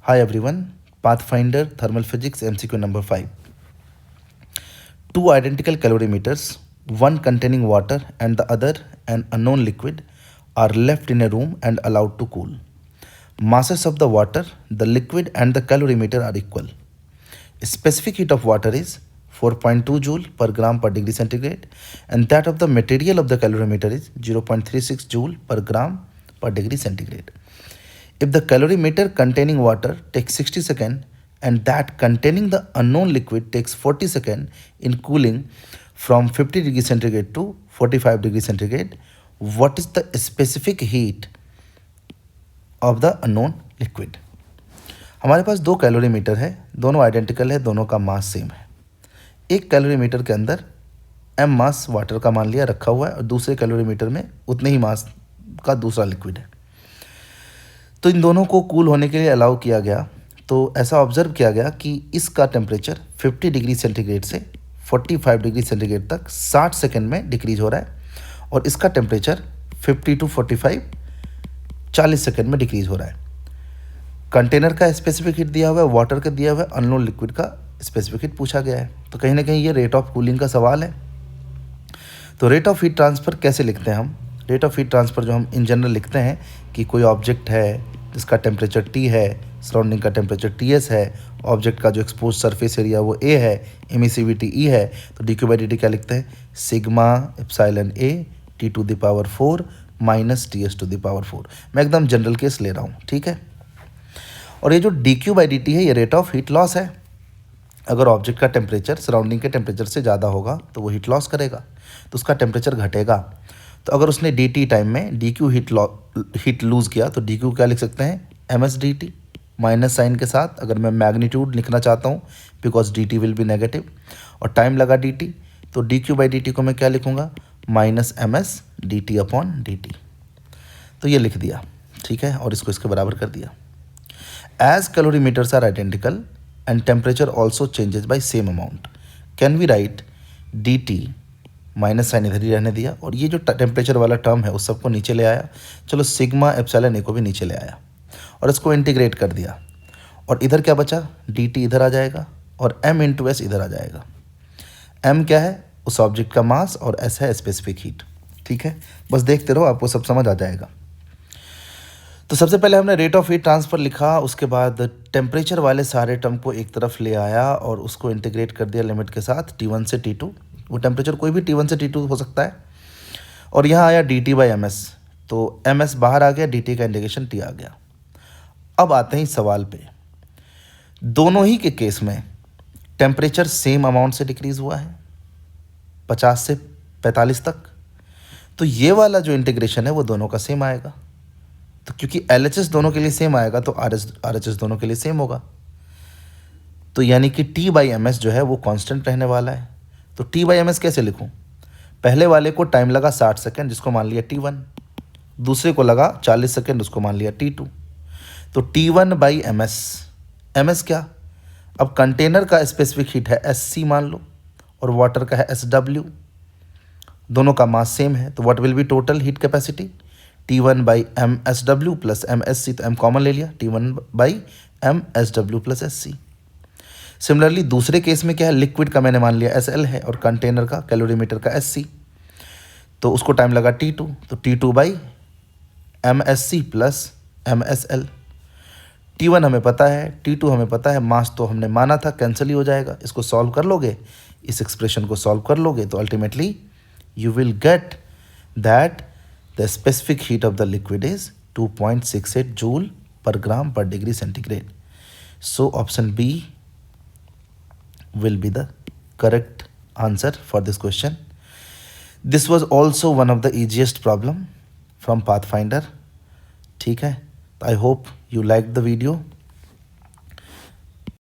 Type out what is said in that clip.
Hi everyone, Pathfinder Thermal Physics MCQ number 5. Two identical calorimeters, one containing water and the other an unknown liquid, are left in a room and allowed to cool. Masses of the water, the liquid and the calorimeter are equal. Specific heat of water is 4.2 joule per gram per degree centigrade and that of the material of the calorimeter is 0.36 joule per gram per degree centigrade. If the calorimeter containing water takes 60 seconds and that containing the unknown liquid takes 40 seconds in cooling from 50 degree centigrade to 45 degree centigrade, what is the specific heat of the unknown liquid? हमारे पास दो calorimeter है, दोनों identical है, दोनों का मास same है। एक calorimeter के अंदर m मास वाटर का मान लिया रखा हुआ है और दूसरे कैलोरीमीटर में उतने ही मास का दूसरा लिक्विड है। तो इन दोनों को कूल होने के लिए अलाउ किया गया। तो ऐसा ऑब्जर्व किया गया कि इसका टेम्परेचर 50 डिग्री सेंटीग्रेड से 45 डिग्री सेंटीग्रेड तक 60 सेकेंड में डिक्रीज हो रहा है और इसका टेम्परेचर 50 टू 45 40 सेकेंड में डिक्रीज हो रहा है। कंटेनर का स्पेसिफिक हीट दिया हुआ है, वाटर का दिया हुआ है, अननोन लिक्विड का स्पेसिफिक हीट पूछा गया है। तो कहीं ना कहीं ये रेट ऑफ कूलिंग का सवाल है। तो रेट ऑफ हीट ट्रांसफ़र कैसे लिखते हैं हम? रेट ऑफ हीट ट्रांसफ़र जो हम इन जनरल लिखते हैं कि कोई ऑब्जेक्ट है जिसका टेम्परेचर T है, सराउंडिंग का टेम्परेचर Ts है, ऑब्जेक्ट का जो एक्सपोज सरफेस एरिया वो A है, एमिसिविटी E है, तो d q by d t क्या लिखते हैं? Sigma epsilon A T to the power 4 minus Ts to the power 4। मैं एकदम जनरल केस ले रहा हूँ, ठीक है। और ये जो D q by d T है ये रेट ऑफ हीट लॉस है। अगर ऑब्जेक्ट का टेम्परेचर सराउंडिंग के टेम्परेचर से ज़्यादा होगा तो वो हीट लॉस करेगा, तो उसका टेम्परेचर घटेगा। तो अगर उसने डी टी टाइम में डी क्यू हीट लूज़ किया तो डी क्यू क्या लिख सकते हैं? M s d T minus sign के साथ। अगर मैं मैग्नीट्यूड लिखना चाहता हूँ because d t will be negative और टाइम लगा डी टी, तो d q by d t को मैं क्या लिखूँगा? Minus m s d t upon d t. तो ये लिख दिया, ठीक है, और इसको इसके बराबर कर दिया। As calorimeters are identical and temperature also changes by same amount, can we write D T, minus sign इधर ही रहने दिया और ये जो टेम्परेचर वाला टर्म है उस सबको नीचे ले आया। चलो सिग्मा एप्सिलॉन ए को भी नीचे ले आया और इसको इंटीग्रेट कर दिया और इधर क्या बचा? डी टी इधर आ जाएगा और m इंटू एस इधर आ जाएगा। m क्या है? उस ऑब्जेक्ट का मास और s है स्पेसिफिक हीट, ठीक है। बस देखते रहो, आपको सब समझ आ जाएगा। तो सबसे पहले हमने रेट ऑफ हीट ट्रांसफ़र लिखा, उसके बाद टेम्परेचर वाले सारे टर्म को एक तरफ ले आया और उसको इंटीग्रेट कर दिया लिमिट के साथ T1 से T2। वो टेम्परेचर कोई भी T1 से T2 हो सकता है और यहाँ आया d t by m s, तो एम एस बाहर आ गया, डी टी का इंटीग्रेशन T आ गया। अब आते हैं सवाल पे। दोनों ही के केस में टेम्परेचर सेम अमाउंट से डिक्रीज़ हुआ है 50 से 45 तक, तो ये वाला जो इंटीग्रेशन है वो दोनों का सेम आएगा। तो क्योंकि LHS दोनों के लिए सेम आएगा तो RHS दोनों के लिए सेम होगा। तो यानी कि T बाई एम एस जो है वो कांस्टेंट रहने वाला है। तो T बाई एम एस कैसे लिखूं? पहले वाले को टाइम लगा 60 सेकेंड जिसको मान लिया T1, दूसरे को लगा 40 सेकेंड उसको मान लिया T2। तो T1 बाई एम एस क्या? अब कंटेनर का स्पेसिफिक हीट है SC मान लो और वाटर का है SW, दोनों का मास सेम है, तो what will be total heat capacity? T1 by m s डब्ल्यू प्लस एम एस सी, तो m कॉमन ले लिया, T1 बाई एम एस डब्ल्यू प्लस SC। सिमिलरली दूसरे केस में क्या है? लिक्विड का मैंने मान लिया SL है और कंटेनर का कैलोरीमीटर का SC, तो उसको टाइम लगा T2, तो T2 by m s c plus m s l. T1 हमें पता है, T2 हमें पता है, मास तो हमने माना था, कैंसिल ही हो जाएगा। इसको सॉल्व कर लोगे, इस एक्सप्रेशन को सॉल्व कर लोगे तो ultimately you will get that the specific heat of the liquid is 2.68 joule per gram per degree centigrade. So option B will be the correct answer for this question. This was also one of the easiest problem from Pathfinder. ठीक है, I hope you liked the video.